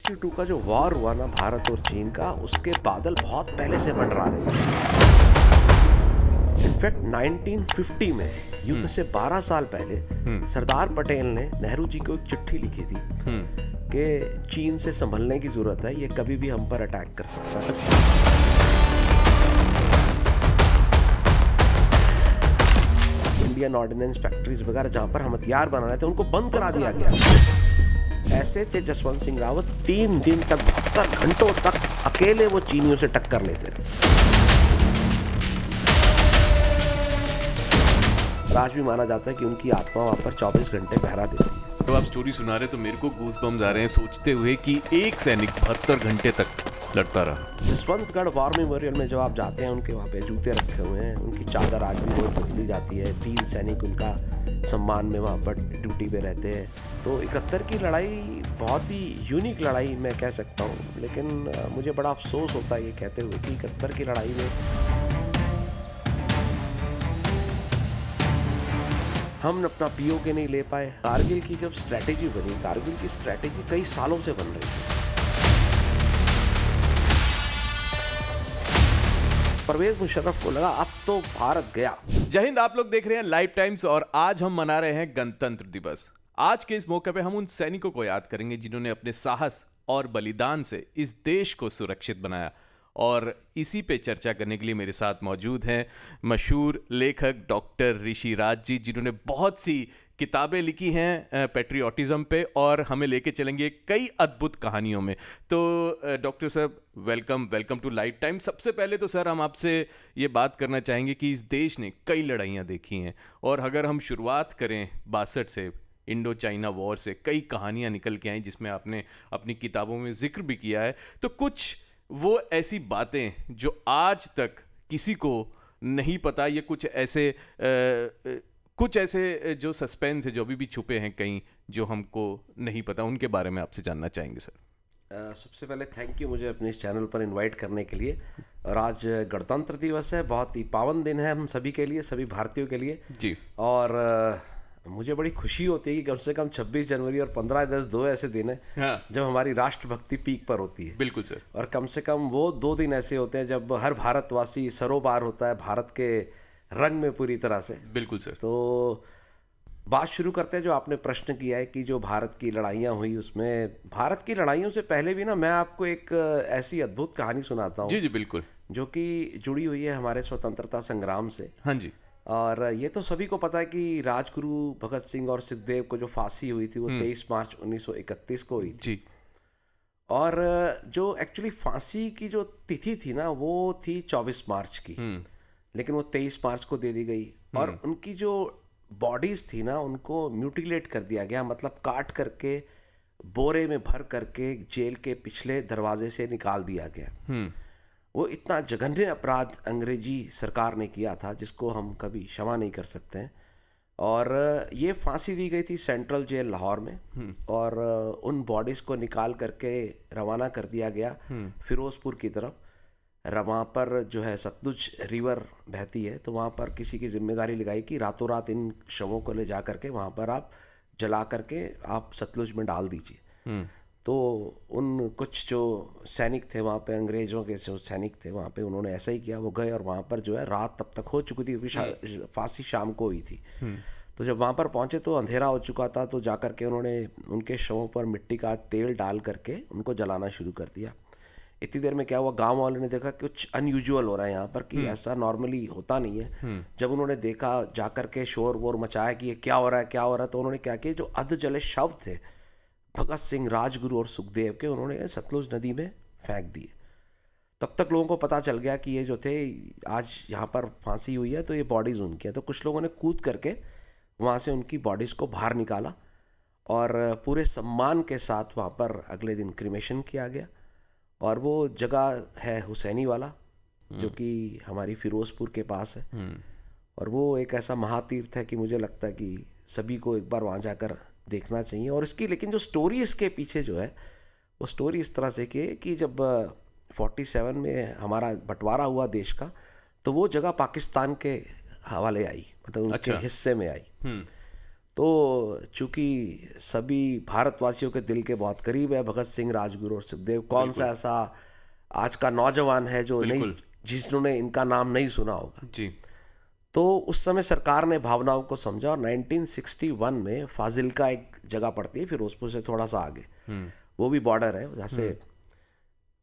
1952 का जो वॉर हुआ ना भारत और चीन का, उसके बादल बहुत पहले से मंडरा रहे हैं। इनफैक्ट 1950 में युद्ध से 12 साल पहले सरदार पटेल ने नेहरू जी को एक चिट्ठी लिखी थी कि चीन से संभलने की जरूरत है, ये कभी भी हम पर अटैक कर सकता है। इंडियन ऑर्डिनेंस फैक्ट्रीज वगैरह जहां पर हम हथियार बना रहे थे उनको बंद करा दिया गया। ऐसे थे जसवंत सिंह रावत 3 दिन तक 72 घंटों तक अकेले वो चीनियों से टक्कर लेते रहे। आज भी माना जाता है कि उनकी आत्मा वहां पर 24 घंटे पहरा देती है। जब आप स्टोरी सुना रहे तो मेरे को गूज़बम्स आ रहे हैं सोचते हुए कि एक सैनिक 72 घंटे तक लड़ता रहा। जसवंतगढ़ वॉर मेमोरियल में जब आप जाते हैं, उनके वहाँ पे जूते रखे हुए हैं, उनकी चादर आज भी रोज बदली जाती है। 3 सैनिक उनका सम्मान में वहाँ पर ड्यूटी पे रहते हैं। तो 71 की लड़ाई बहुत ही यूनिक लड़ाई मैं कह सकता हूँ, लेकिन मुझे बड़ा अफसोस होता है ये कहते हुए कि 71 की लड़ाई में हम अपना पीओके नहीं ले पाए। कारगिल की जब स्ट्रैटेजी बनी, कारगिल की स्ट्रैटेजी कई सालों से बन रही थी। परवेज मुशर्रफ को लगा अब तो भारत गया। जय हिंद, आप लोग देख रहे हैं लाइव टाइम्स और आज हम मना रहे हैं गणतंत्र दिवस। आज के इस मौके पे हम उन सैनिकों को याद करेंगे जिन्होंने अपने साहस और बलिदान से इस देश को सुरक्षित बनाया। और इसी पे चर्चा करने के लिए मेरे साथ मौजूद हैं मशहूर लेखक डॉक्टर ऋषि राज जी, जिन्होंने बहुत सी किताबें लिखी हैं पैट्रियोटिज्म पे और हमें लेके चलेंगे कई अद्भुत कहानियों में। तो डॉक्टर साहब, वेलकम टू लाइव टाइम। सबसे पहले तो सर हम आपसे ये बात करना चाहेंगे कि इस देश ने कई लड़ाइयाँ देखी हैं और अगर हम शुरुआत करें 62 से, इंडो चाइना वॉर से कई कहानियाँ निकल के आई जिसमें आपने अपनी किताबों में जिक्र भी किया है। तो कुछ वो ऐसी बातें जो आज तक किसी को नहीं पता, ये कुछ ऐसे जो सस्पेंस है जो अभी भी छुपे हैं कहीं जो हमको नहीं पता, उनके बारे में आपसे जानना चाहेंगे सर। सबसे पहले थैंक यू मुझे अपने इस चैनल पर इनवाइट करने के लिए। और आज गणतंत्र दिवस है, बहुत ही पावन दिन है हम सभी के लिए, सभी भारतीयों के लिए जी। और मुझे बड़ी खुशी होती है कि कम से कम 26 जनवरी और 15 अगस्त 2 ऐसे दिन हैं हाँ। जब हमारी राष्ट्रभक्ति पीक पर होती है। बिल्कुल सर। और कम से कम वो 2 दिन ऐसे होते हैं जब हर भारतवासी सरोबार होता है भारत के रंग में पूरी तरह से। बिल्कुल सर। तो बात शुरू करते हैं, जो आपने प्रश्न किया है कि जो भारत की लड़ाइयाँ हुई, उसमें भारत की लड़ाइयों से पहले भी ना मैं आपको एक ऐसी अद्भुत कहानी सुनाता हूँ। जी जी बिल्कुल। जो कि जुड़ी हुई है हमारे स्वतंत्रता संग्राम से। हाँ जी। और ये तो सभी को पता है कि राजगुरु भगत सिंह और सुखदेव को जो फांसी हुई थी वो 23 मार्च 1931 को हुई थी जी। और जो एक्चुअली फांसी की जो तिथि थी ना वो थी 24 मार्च की, लेकिन वो 23 मार्च को दे दी गई। और उनकी जो बॉडीज थी ना उनको म्यूटिलेट कर दिया गया, मतलब काट करके बोरे में भर करके जेल के पिछले दरवाजे से निकाल दिया गया। वो इतना जघन्य अपराध अंग्रेजी सरकार ने किया था जिसको हम कभी क्षमा नहीं कर सकते हैं। और ये फांसी दी गई थी सेंट्रल जेल लाहौर में और उन बॉडीज़ को निकाल करके रवाना कर दिया गया फिरोजपुर की तरफ। वहाँ पर जो है सतलुज रिवर बहती है, तो वहाँ पर किसी की जिम्मेदारी लगाई कि रातों रात इन शवों को ले जा करके वहाँ पर आप जला करके आप सतलुज में डाल दीजिए। तो उन कुछ जो सैनिक थे वहाँ पे, अंग्रेज़ों के जो सैनिक थे वहाँ पे, उन्होंने ऐसा ही किया। वो गए और वहाँ पर जो है रात तब तक हो चुकी थी, फांसी शाम को हुई थी। तो जब वहाँ पर पहुँचे तो अंधेरा हो चुका था, तो जाकर के उन्होंने उनके शवों पर मिट्टी का तेल डाल करके उनको जलाना शुरू कर दिया। इतनी देर में क्या हुआ, गांव वालों ने देखा कुछ अनयूजुअल हो रहा है यहाँ पर, कि ऐसा नॉर्मली होता नहीं है। जब उन्होंने देखा, जाकर के शोर वोर मचाया कि ये क्या हो रहा है क्या हो रहा है, तो उन्होंने क्या किया, जो अध जले शव थे भगत सिंह, राजगुरु और सुखदेव के, उन्होंने सतलुज नदी में फेंक दिए। तब तक लोगों को पता चल गया कि ये जो थे आज यहाँ पर फांसी हुई है तो ये बॉडीज़ उनकी है। तो कुछ लोगों ने कूद करके वहाँ से उनकी बॉडीज़ को बाहर निकाला और पूरे सम्मान के साथ वहाँ पर अगले दिन क्रिमेशन किया गया। और वो जगह है हुसैनी वाला, जो कि हमारी फिरोजपुर के पास है। और वो एक ऐसा महातीर्थ है कि मुझे लगता है कि सभी को एक बार वहाँ जाकर देखना चाहिए। और इसकी लेकिन जो स्टोरी इसके पीछे जो है, वो स्टोरी इस तरह से कि जब 47 में हमारा बंटवारा हुआ देश का, तो वो जगह पाकिस्तान के हवाले आई, मतलब उनके हिस्से में आई। तो चूंकि सभी भारतवासियों के दिल के बहुत करीब है भगत सिंह, राजगुरु और सुखदेव, कौन सा ऐसा आज का नौजवान है जो नहीं, जिन्होंने इनका नाम नहीं सुना होगा जी। तो उस समय सरकार ने भावनाओं को समझा और 1961 में फाजिल्का एक जगह पड़ती है फिरोजपुर से थोड़ा सा आगे, वो भी बॉर्डर है जहाँ से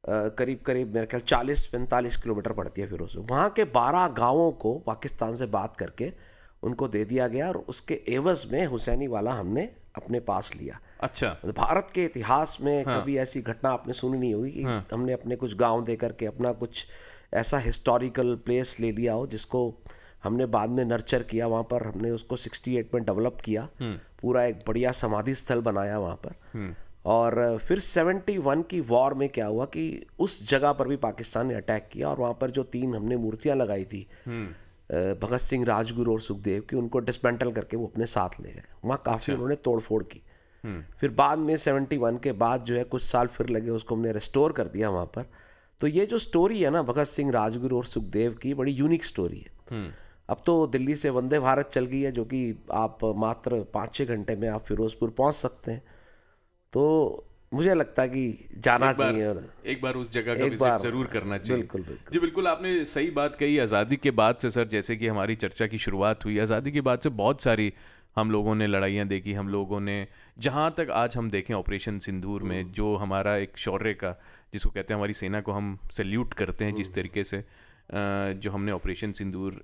करीब करीब मेरे ख्याल 40-45 किलोमीटर पड़ती है फिरोजपुर, वहाँ के 12 गांवों को पाकिस्तान से बात करके उनको दे दिया गया और उसके एवज में हुसैनी वाला हमने अपने पास लिया। अच्छा। भारत के इतिहास में कभी ऐसी घटना आपने सुनी नहीं होगी कि हमने अपने कुछ गांव दे करके अपना कुछ ऐसा हिस्टोरिकल प्लेस ले लिया हो जिसको हमने बाद में नर्चर किया, वहाँ पर हमने उसको 68 में डेवलप किया, पूरा एक बढ़िया समाधि स्थल बनाया वहाँ पर। और फिर 71 की वॉर में क्या हुआ कि उस जगह पर भी पाकिस्तान ने अटैक किया और वहाँ पर जो 3 हमने मूर्तियाँ लगाई थी भगत सिंह, राजगुरु और सुखदेव की, उनको डिसमेंटल करके वो अपने साथ ले गए। वहाँ काफ़ी उन्होंने तोड़फोड़ की। फिर बाद में 71 के बाद जो है कुछ साल फिर लगे, उसको हमने रेस्टोर कर दिया वहाँ पर। तो ये जो स्टोरी है ना भगत सिंह, राजगुरु और सुखदेव की, बड़ी यूनिक स्टोरी है। अब तो दिल्ली से वंदे भारत चल गई है जो कि आप मात्र 5-6 घंटे में आप फिरोजपुर पहुँच सकते हैं। तो मुझे लगता है कि जाना चाहिए और एक बार उस जगह का विजिट जरूर करना चाहिए। बिल्कुल बिल्कुल जी बिल्कुल, आपने सही बात कही। आज़ादी के बाद से सर, जैसे कि हमारी चर्चा की शुरुआत हुई, आज़ादी के बाद से बहुत सारी हम लोगों ने लड़ाइयाँ देखी। हम लोगों ने जहाँ तक आज हम देखें ऑपरेशन सिंदूर में जो हमारा एक शौर्य का, जिसको कहते हैं हमारी सेना को हम सैल्यूट करते हैं, जिस तरीके से जो हमने ऑपरेशन सिंदूर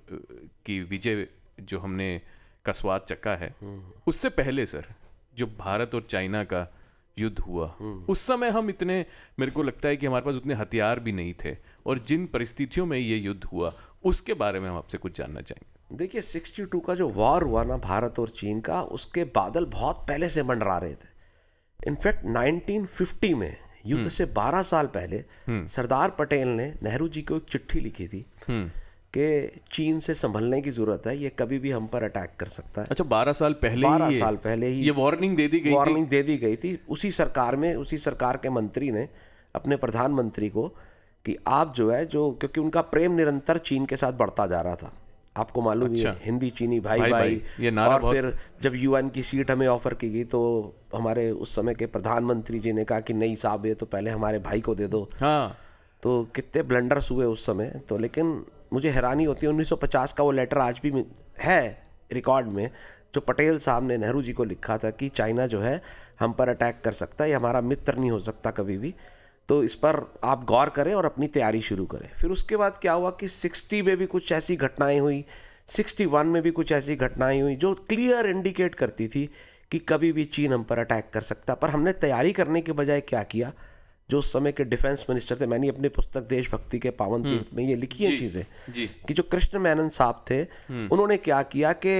की विजय जो हमने का स्वाद चखा है, उससे पहले सर जो भारत और चाइना का युद्ध हुआ, उस समय हम इतने, मेरे को लगता है कि हमारे पास उतने हथियार भी नहीं थे, और जिन परिस्थितियों में ये युद्ध हुआ उसके बारे में हम आपसे कुछ जानना चाहेंगे। देखिए 62 का जो वॉर हुआ ना भारत और चीन का, उसके बादल बहुत पहले से मंडरा रहे थे। इनफैक्ट 1950 में युद्ध से 12 साल पहले सरदार पटेल ने नेहरू जी को एक चिट्ठी लिखी थी कि चीन से संभलने की जरूरत है, ये कभी भी हम पर अटैक कर सकता है। अच्छा, 12 साल पहले 12 साल पहले ही ये वार्निंग दे दी गई, वार्निंग दे दी गई थी उसी सरकार में। उसी सरकार के मंत्री ने अपने प्रधानमंत्री को कि आप जो है, जो क्योंकि उनका प्रेम निरंतर चीन के साथ बढ़ता जा रहा था, आपको मालूम ही है, हिंदी चीनी भाई भाई, ये नारा। और फिर जब यूएन की सीट हमें ऑफर की गई तो हमारे उस समय के प्रधानमंत्री जी ने कहा कि नहीं साहब, ये तो पहले हमारे भाई को दे दो। हाँ, तो कितने ब्लंडर्स हुए उस समय। तो लेकिन मुझे हैरानी होती है, 1950 का वो लेटर आज भी है रिकॉर्ड में, जो पटेल साहब ने नेहरू जी को लिखा था कि चाइना जो है हम पर अटैक कर सकता है, ये हमारा मित्र नहीं हो सकता कभी भी, तो इस पर आप गौर करें और अपनी तैयारी शुरू करें। फिर उसके बाद क्या हुआ कि 60 में भी कुछ ऐसी घटनाएं हुई, 61 में भी कुछ ऐसी घटनाएं हुई जो क्लियर इंडिकेट करती थी कि कभी भी चीन हम पर अटैक कर सकता। पर हमने तैयारी करने के बजाय क्या किया, जो उस समय के डिफेंस मिनिस्टर थे, मैंने अपनी पुस्तक देशभक्ति के पावन तीर्थ में ये लिखी है चीज़ें कि जो कृष्ण मेनन साहब थे, उन्होंने क्या किया कि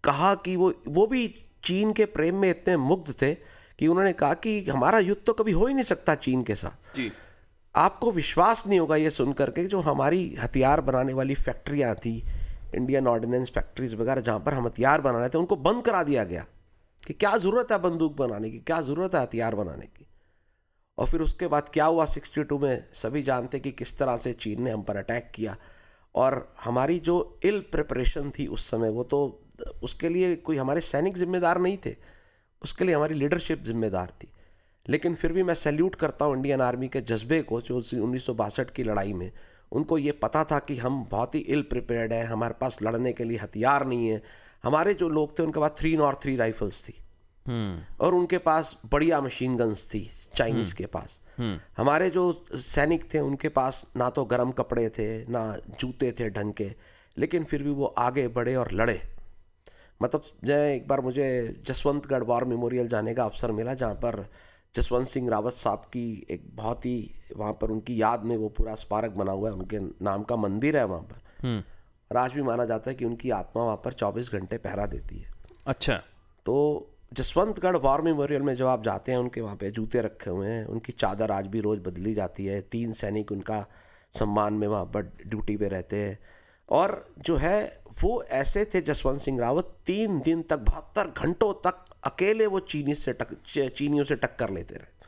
कहा कि वो भी चीन के प्रेम में इतने मुग्ध थे कि उन्होंने कहा कि हमारा युद्ध तो कभी हो ही नहीं सकता चीन के साथ। जी। आपको विश्वास नहीं होगा ये सुन करके, जो हमारी हथियार बनाने वाली फैक्ट्रियाँ थी, इंडियन ऑर्डिनेंस फैक्ट्रीज वगैरह, जहाँ पर हम हथियार बनाने थे, उनको बंद करा दिया गया कि क्या ज़रूरत है बंदूक बनाने की, क्या ज़रूरत है हथियार बनाने की। और फिर उसके बाद क्या हुआ 62 में, सभी जानते कि किस तरह से चीन ने हम पर अटैक किया। और हमारी जो इल प्रिपरेशन थी उस समय, वो तो उसके लिए कोई हमारे सैनिक जिम्मेदार नहीं थे, उसके लिए हमारी लीडरशिप जिम्मेदार थी। लेकिन फिर भी मैं सैल्यूट करता हूँ इंडियन आर्मी के जज्बे को, जो 1962 की लड़ाई में उनको ये पता था कि हम बहुत ही इल प्रिपेयर्ड हैं, हमारे पास लड़ने के लिए हथियार नहीं है। हमारे जो लोग थे उनके पास 303 राइफल्स थी और उनके पास बढ़िया मशीन गन्स थी चाइनीज के पास। हमारे जो सैनिक थे उनके पास ना तो गर्म कपड़े थे, ना जूते थे ढंग के, लेकिन फिर भी वो आगे बढ़े और लड़े। मतलब एक बार मुझे जसवंतगढ़ वॉर मेमोरियल जाने का अवसर मिला, जहाँ पर जसवंत सिंह रावत साहब की एक बहुत ही, वहाँ पर उनकी याद में वो पूरा स्मारक बना हुआ है, उनके नाम का मंदिर है वहाँ पर। और आज भी माना जाता है कि उनकी आत्मा वहाँ पर 24 घंटे पहरा देती है। अच्छा। तो जसवंतगढ़ वॉर मेमोरियल में जब आप जाते हैं, उनके वहाँ पे जूते रखे हुए हैं, उनकी चादर आज भी रोज़ बदली जाती है। 3 सैनिक उनका सम्मान में वहाँ पर ड्यूटी पे रहते हैं। और जो है वो ऐसे थे जसवंत सिंह रावत, 3 दिन तक 72 घंटों तक अकेले वो चीनियों से टक्कर लेते रहे।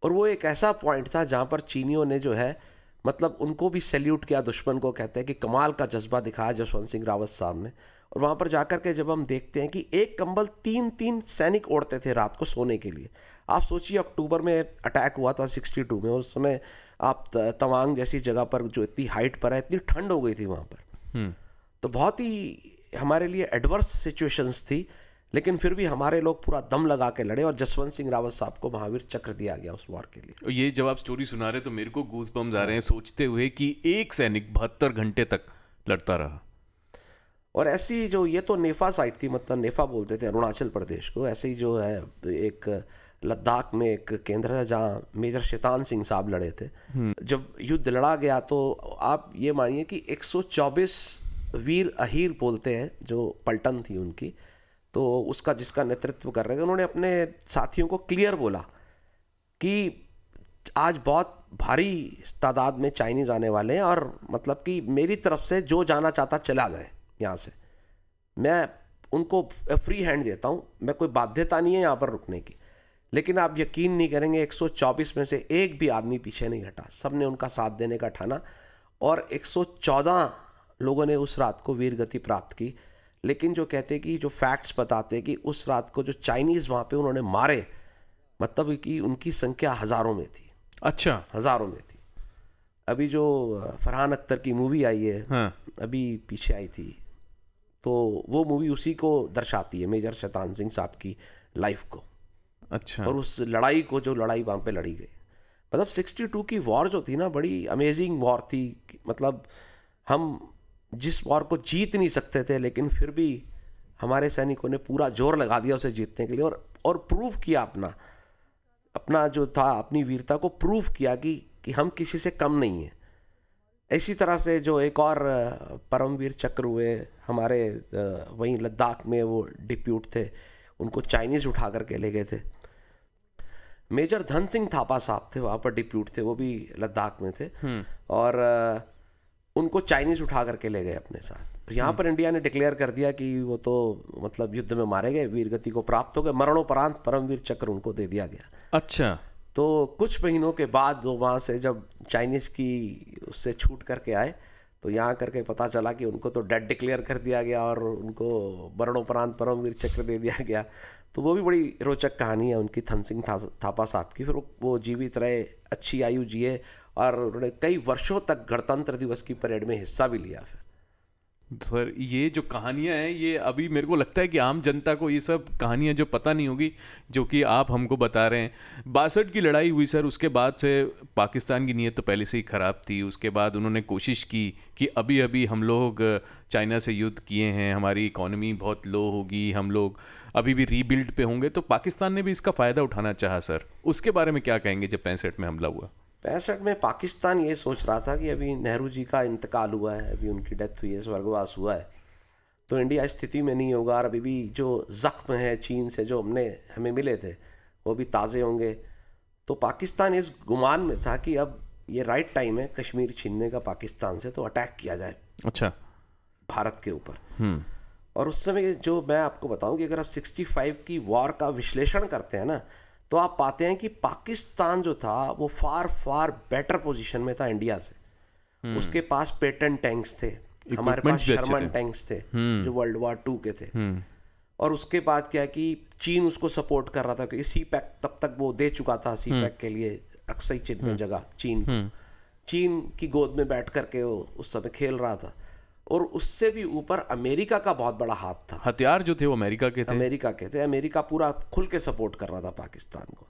और वो एक ऐसा पॉइंट था जहाँ पर चीनियों ने जो है मतलब उनको भी सैल्यूट किया, दुश्मन को कहते हैं कि कमाल का जज्बा दिखाया जसवंत सिंह रावत साहब ने। और वहाँ पर जाकर के जब हम देखते हैं कि एक कंबल 3-3 सैनिक ओढ़ते थे रात को सोने के लिए। आप सोचिए अक्टूबर में अटैक हुआ था 62 में, उस समय आप तवांग जैसी जगह पर जो इतनी हाइट पर है, इतनी ठंड हो गई थी वहाँ पर। तो बहुत ही हमारे लिए एडवर्स सिचुएशंस थी, लेकिन फिर भी हमारे लोग पूरा दम लगा के लड़े और जसवंत सिंह रावत साहब को महावीर चक्र दिया गया उस वॉर के लिए। ये जब आप स्टोरी सुना रहे तो मेरे को गूज बम्स आ रहे हैं सोचते हुए कि एक सैनिक 72 घंटे तक लड़ता रहा। और ऐसी जो ये तो नेफा साइड थी, मतलब नेफा बोलते थे अरुणाचल प्रदेश को। ऐसे ही जो है एक लद्दाख में एक केंद्र है जहाँ मेजर शैतान सिंह साहब लड़े थे। जब युद्ध लड़ा गया तो आप ये मानिए कि 124 वीर अहीर बोलते हैं जो पलटन थी उनकी, तो उसका जिसका नेतृत्व कर रहे थे, उन्होंने अपने साथियों को क्लियर बोला कि आज बहुत भारी तादाद में चाइनीज़ आने वाले हैं और मतलब कि मेरी तरफ से जो जाना चाहता चला जाए यहाँ से, मैं उनको फ्री हैंड देता हूँ, मैं कोई बाध्यता नहीं है यहाँ पर रुकने की। लेकिन आप यकीन नहीं करेंगे 124 में से एक भी आदमी पीछे नहीं हटा, सब ने उनका साथ देने का ठाना और 114 लोगों ने उस रात को वीर गति प्राप्त की। लेकिन जो कहते कि जो फैक्ट्स बताते कि उस रात को जो चाइनीज़ वहाँ पे उन्होंने मारे, मतलब कि उनकी संख्या हज़ारों में थी। अच्छा, हज़ारों में थी। अभी जो फरहान अख्तर की मूवी आई है, हाँ। अभी पीछे आई थी, तो वो मूवी उसी को दर्शाती है, मेजर शैतान सिंह साहब की लाइफ को। अच्छा। और उस लड़ाई को, जो लड़ाई वहाँ पे लड़ी गई, मतलब 62 की वॉर जो थी ना, बड़ी अमेजिंग वॉर थी। मतलब हम जिस वॉर को जीत नहीं सकते थे, लेकिन फिर भी हमारे सैनिकों ने पूरा जोर लगा दिया उसे जीतने के लिए और प्रूव किया अपना जो था, अपनी वीरता को प्रूव किया कि हम किसी से कम नहीं हैं। इसी तरह से जो एक और परमवीर चक्र हुए हमारे वहीं लद्दाख में, वो डिप्यूट थे, उनको चाइनीज़ उठा करके ले गए थे। मेजर धन सिंह थापा साहब थे वहाँ पर डिप्यूट थे, वो भी लद्दाख में थे और उनको चाइनीज़ उठा करके ले गए अपने साथ। यहाँ पर इंडिया ने डिक्लेयर कर दिया कि वो तो मतलब युद्ध में मारे गए, वीर गति को प्राप्त हो गए, मरणोपरांत परमवीर चक्र उनको दे दिया गया। अच्छा। तो कुछ महीनों के बाद वो वहाँ से जब चाइनीज़ की उससे छूट करके आए, तो यहाँ करके पता चला कि उनको तो डेड डिक्लेयर कर दिया गया और उनको मरणोपरांत परमवीर चक्र दे दिया गया। तो वो भी बड़ी रोचक कहानी है उनकी, धन सिंह थापा साहब की। फिर वो जीवित रहे, अच्छी आयु जिए और उन्होंने कई वर्षों तक गणतंत्र दिवस की परेड में हिस्सा भी लिया। फिर सर, ये जो कहानियां हैं, ये अभी मेरे को लगता है कि आम जनता को ये सब कहानियां जो पता नहीं होगी, जो कि आप हमको बता रहे हैं। 62 की लड़ाई हुई सर, उसके बाद से पाकिस्तान की नीयत तो पहले से ही ख़राब थी। उसके बाद उन्होंने कोशिश की कि अभी अभी हम लोग चाइना से युद्ध किए हैं, हमारी इकॉनमी बहुत लो होगी, हम लोग अभी भी रीबिल्ड पे होंगे, तो पाकिस्तान ने भी इसका फ़ायदा उठाना चाहा। सर, उसके बारे में क्या कहेंगे जब 65 में हमला हुआ? 65 में पाकिस्तान ये सोच रहा था कि अभी नेहरू जी का इंतकाल हुआ है, अभी उनकी डेथ हुई है, स्वर्गवास हुआ है, तो इंडिया स्थिति में नहीं होगा और अभी भी जो ज़ख्म है चीन से जो हमें मिले थे वो भी ताज़े होंगे। तो पाकिस्तान इस गुमान में था कि अब ये राइट टाइम है कश्मीर छीनने का पाकिस्तान से, तो अटैक किया जाए अच्छा भारत के ऊपर। और उस समय जो मैं आपको बताऊं कि अगर आप 65 की वॉर का विश्लेषण करते हैं ना, तो आप पाते हैं कि पाकिस्तान जो था वो फार बेटर पोजीशन में था इंडिया से। उसके पास पेटेंट टैंक्स थे, हमारे पास शर्मन टैंक्स थे जो वर्ल्ड वॉर 2 के थे। और उसके बाद क्या है कि चीन उसको सपोर्ट कर रहा था, क्योंकि सी पैक तब तक वो दे चुका था, सी पैक के लिए अक्सई चिन्ह में जगह चीन की गोद में बैठ करके वो उस समय खेल रहा था। और उससे भी ऊपर अमेरिका का बहुत बड़ा हाथ था। हथियार जो थे वो अमेरिका के थे। अमेरिका पूरा खुल के सपोर्ट कर रहा था पाकिस्तान को।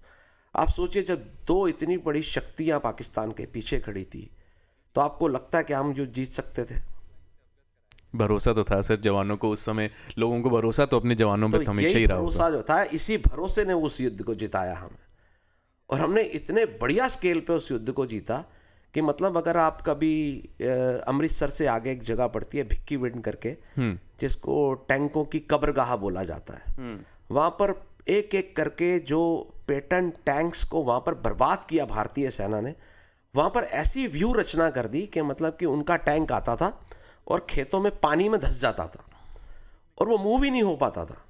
आप सोचिए, जब दो इतनी बड़ी शक्तियां पाकिस्तान के पीछे खड़ी थी, तो आपको लगता है कि हम जो जीत सकते थे? भरोसा तो था सर जवानों को, उस समय लोगों को भरोसा तो अपने जवानों पे हमेशा ही रहा होगा। भरोसा जो था, इसी भरोसे ने उस युद्ध को जिताया हमें, और हमने इतने बढ़िया स्केल पे उस युद्ध को जीता कि मतलब अगर आप कभी अमृतसर से आगे एक जगह पड़ती है भिक्की विंड करके, जिसको टैंकों की कब्रगाह बोला जाता है, वहाँ पर एक एक करके जो पेटेंट टैंक्स को वहाँ पर बर्बाद किया भारतीय सेना ने, वहाँ पर ऐसी व्यू रचना कर दी कि मतलब कि उनका टैंक आता था और खेतों में पानी में धंस जाता था और वो मूव ही नहीं हो पाता था।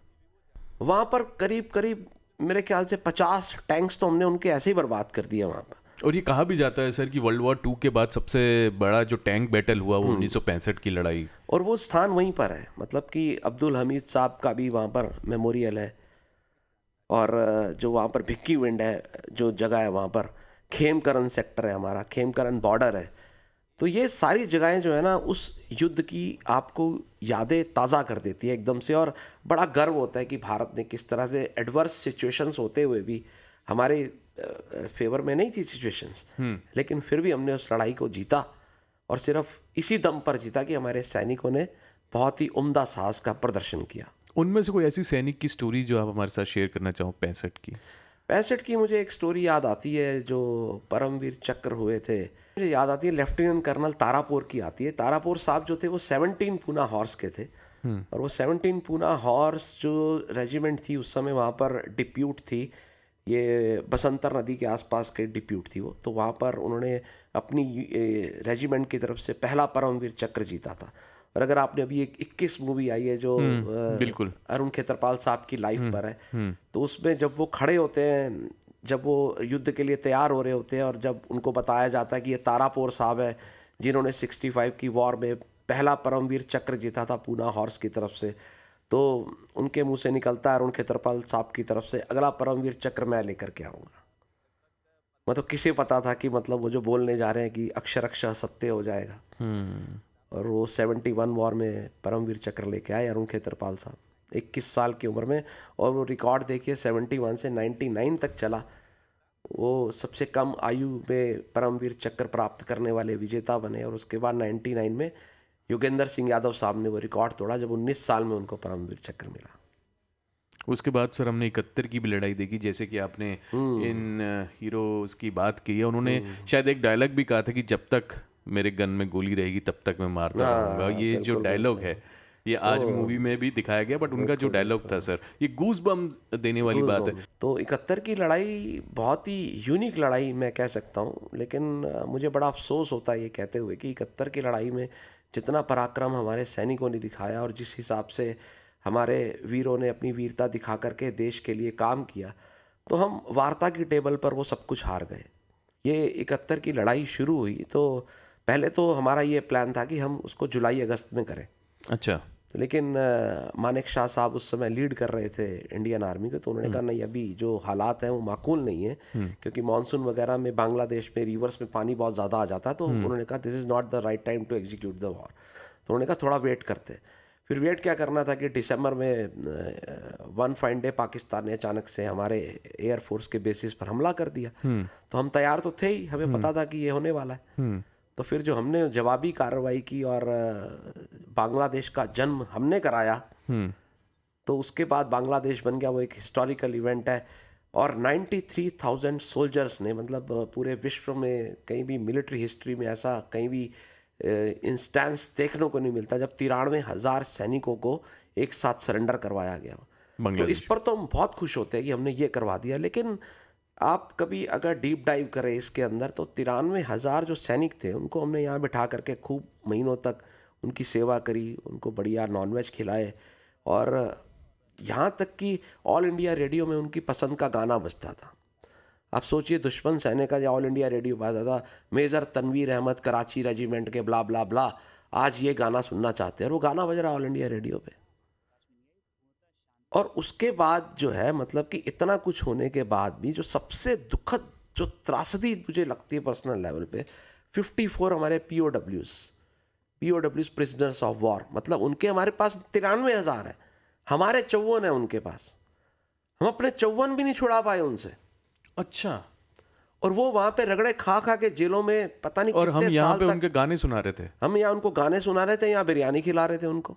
वहाँ पर करीब करीब मेरे ख्याल से 50 टैंक्स तो हमने उनके ऐसे ही बर्बाद कर दिए वहाँ पर। और ये कहा भी जाता है सर कि वर्ल्ड वॉर 2 के बाद सबसे बड़ा जो टैंक बैटल हुआ वो 1965 की लड़ाई, और वो स्थान वहीं पर है, मतलब कि अब्दुल हमीद साहब का भी वहाँ पर मेमोरियल है, और जो वहाँ पर भिक्की विंड है, जो जगह है वहाँ पर खेमकरन सेक्टर है, हमारा खेमकरन बॉर्डर है। तो ये सारी जगहें जो है ना उस युद्ध की आपको यादें ताज़ा कर देती है एकदम से, और बड़ा गर्व होता है कि भारत ने किस तरह से एडवर्स सिचुएशंस होते हुए भी, हमारे फेवर में नहीं थी सिचुएशंस, लेकिन फिर भी हमने उस लड़ाई को जीता, और सिर्फ इसी दम पर जीता कि हमारे सैनिकों ने बहुत ही उम्दा साहस का प्रदर्शन किया। उनमें से कोई ऐसी सैनिक की स्टोरी जो आप हमारे साथ शेयर करना चाहो 65 की? 65 की मुझे एक स्टोरी याद आती है, जो परमवीर चक्र हुए थे, मुझे याद आती है लेफ्टिनेंट कर्नल तारापुर की आती है। तारापुर साहब जो थे वो 17 पूना हॉर्स के थे, और वो 17 पूना हॉर्स जो रेजिमेंट थी उस समय वहाँ पर डिप्यूट थी, ये बसंतर नदी के आसपास के डिप्यूट थी वो, तो वहाँ पर उन्होंने अपनी रेजिमेंट की तरफ से पहला परमवीर चक्र जीता था। और अगर आपने अभी एक 21 मूवी आई है जो बिल्कुल अरुण खेतरपाल साहब की लाइफ पर है, तो उसमें जब वो खड़े होते हैं, जब वो युद्ध के लिए तैयार हो रहे होते हैं, और जब उनको बताया जाता है कि ये तारापुर साहब है जिन्होंने 65 की वॉर में पहला परमवीर चक्र जीता था पूना हॉर्स की तरफ से, तो उनके मुंह से निकलता है अरुण खेतरपाल साहब की तरफ से, अगला परमवीर चक्र मैं लेकर के आऊँगा। मतलब किसे पता था कि मतलब वो जो बोलने जा रहे हैं कि अक्षर अक्षर सत्य हो जाएगा। और वो 71 वॉर में परमवीर चक्र लेके आए अरुण खेतरपाल साहब 21 साल की उम्र में, और वो रिकॉर्ड देखिए 71 से 99 तक चला। वो सबसे कम आयु में परमवीर चक्र प्राप्त करने वाले विजेता बने, और उसके बाद 99 में योगेंद्र सिंह यादव साहब ने वो रिकॉर्ड तोड़ा, जब 19 साल में उनको परमवीर चक्र मिला। उसके बाद सर हमने 71 की भी लड़ाई देखी, जैसे कि आपने इन हीरोज की बात की है, उन्होंने शायद एक डायलॉग भी कहा था कि जब तक मेरे गन में गोली रहेगी तब तक मैं मारता रहूंगा। ये जो डायलॉग है ये आज मूवी में भी दिखाया गया, बट उनका जो डायलॉग था सर, ये गूज बम्स देने वाली बात है। तो 71 की लड़ाई बहुत ही यूनिक लड़ाई मैं कह सकता हूँ, लेकिन मुझे बड़ा अफसोस होता है ये कहते हुए कि 71 की लड़ाई में जितना पराक्रम हमारे सैनिकों ने दिखाया, और जिस हिसाब से हमारे वीरों ने अपनी वीरता दिखा करके देश के लिए काम किया, तो हम वार्ता की टेबल पर वो सब कुछ हार गए। ये 71 की लड़ाई शुरू हुई तो पहले तो हमारा ये प्लान था कि हम उसको जुलाई अगस्त में करें। अच्छा। लेकिन मानेक शाह साहब उस समय लीड कर रहे थे इंडियन आर्मी को, तो उन्होंने कहा नहीं, अभी जो हालात हैं वो माकूल नहीं है, क्योंकि मानसून वगैरह में बांग्लादेश में रिवर्स में पानी बहुत ज़्यादा आ जाता है, तो उन्होंने कहा this is not the right time to execute the war. तो उन्होंने कहा थोड़ा वेट करते। फिर वेट क्या करना था कि दिसंबर में वन फाइन डे पाकिस्तान ने अचानक से हमारे एयरफोर्स के बेसिस पर हमला कर दिया। तो हम तैयार तो थे ही, हमें पता था कि ये होने वाला है। तो फिर जो हमने जवाबी कार्रवाई की और बांग्लादेश का जन्म हमने कराया, तो उसके बाद बांग्लादेश बन गया, वो एक हिस्टोरिकल इवेंट है। और 93,000 सोल्जर्स ने, मतलब पूरे विश्व में कहीं भी मिलिट्री हिस्ट्री में ऐसा कहीं भी इंस्टेंस देखने को नहीं मिलता जब 93,000 सैनिकों को एक साथ सरेंडर करवाया गया। तो इस पर तो हम बहुत खुश होते हैं कि हमने ये करवा दिया, लेकिन आप कभी अगर डीप डाइव करें इसके अंदर, तो 93,000 जो सैनिक थे उनको हमने यहाँ बिठा करके खूब महीनों तक उनकी सेवा करी, उनको बढ़िया नॉनवेज खिलाए, और यहाँ तक कि ऑल इंडिया रेडियो में उनकी पसंद का गाना बजता था। आप सोचिए, दुश्मन सैनिक का ऑल इंडिया रेडियो बजता था, मेजर तनवीर अहमद कराची रेजिमेंट के ब्ला ब्ला ब्ला, आज ये गाना सुनना चाहते हैं, और वो गाना बज रहा है ऑल इंडिया रेडियो पे। और उसके बाद जो है, मतलब कि इतना कुछ होने के बाद भी जो सबसे दुखद जो त्रासदी मुझे लगती है पर्सनल लेवल पे, 54 हमारे POWs प्रिजनर्स ऑफ वॉर, मतलब उनके हमारे पास 93,000 है, हमारे 54 है उनके पास, हम अपने 54 भी नहीं छुड़ा पाए उनसे। अच्छा। और वो वहां पे रगड़े खा खा के जेलों में पता नहीं और हम यहाँ पे उनके गाने सुना रहे थे, हम यहाँ उनको गाने सुना रहे थे, यहाँ बिरयानी खिला रहे थे उनको।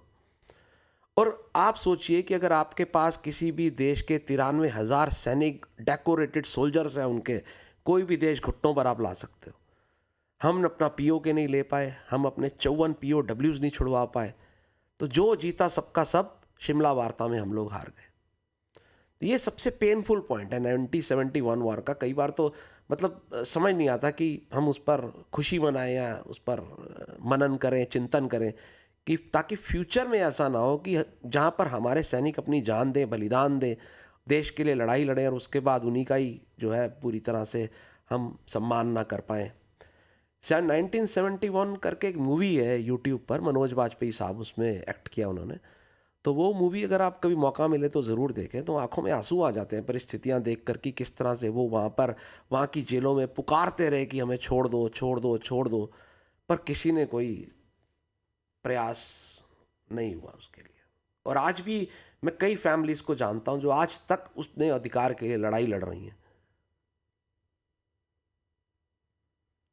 और आप सोचिए कि अगर आपके पास किसी भी देश के 93,000 सैनिक डेकोरेटेड सोल्जर्स हैं उनके, कोई भी देश घुटनों पर आप ला सकते हो। हम अपना POK नहीं ले पाए, हम अपने 54 POWs नहीं छुड़वा पाए, तो जो जीता सबका सब शिमला वार्ता में हम लोग हार गए। तो ये सबसे पेनफुल पॉइंट है 1971 वॉर का। कई बार तो मतलब समझ नहीं आता कि हम उस पर खुशी मनाएं या उस पर मनन करें, चिंतन करें, कि ताकि फ्यूचर में ऐसा ना हो कि जहाँ पर हमारे सैनिक अपनी जान दें, बलिदान दें, देश के लिए लड़ाई लड़ें, और उसके बाद उन्हीं का ही जो है पूरी तरह से हम सम्मान ना कर पाएँ। शायद 1971 करके एक मूवी है यूट्यूब पर, मनोज बाजपेयी साहब उसमें एक्ट किया उन्होंने। तो वो मूवी अगर आप कभी मौका मिले तो ज़रूर देखें, तो आंखों में आंसू आ जाते हैं परिस्थितियां देख कर कि किस तरह से वो वहाँ पर वहाँ की जेलों में पुकारते रहे कि हमें छोड़ दो छोड़ दो छोड़ दो, पर किसी ने कोई प्रयास नहीं हुआ उसके लिए। और आज भी मैं कई फैमिलीज को जानता हूँ जो आज तक उसने अधिकार के लिए लड़ाई लड़ रही हैं।